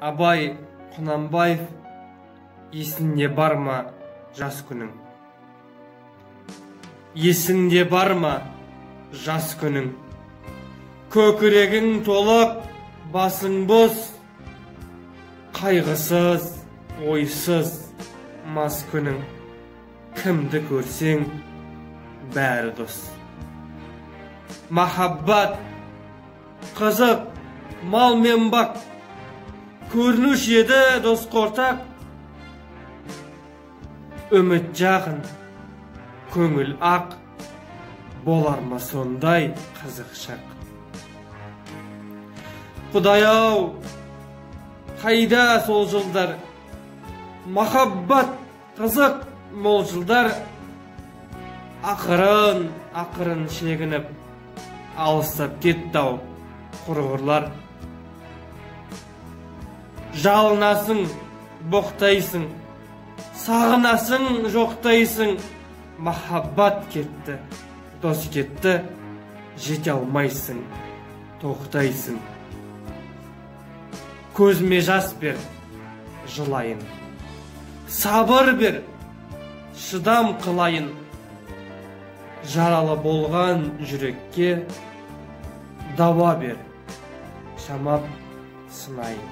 Абай Құнанбаев, есіңде бар ма жас күнің? Есіңде бар ма жас күнің? Көкірегің толық, басың бос, қайғысыз, ойсыз мас күнің. Кімді көрсең, бәрі дос. Махаббат, қызық, мал мен бақ, көрініш еді дос қортақ. Үміт жағын, көңіл ақ, болар ма сондай қызық шақ? Құдай-ау, қайда сол жылдар? Махаббат, қызық, мол жылдар. Ақырын шегініп, алыстап кетті-ау құрғырлар. Жалынасың, боқтайсың, сағынасың, жоқтайсың. Махаббат кетті, дос кетті, жете алмайсың, тоқтайсың. Көзіме жас бер, жылайын, сабыр бер, шыдам қылайын. Жаралы болған жүрекке дауа бер, шамап сынайын.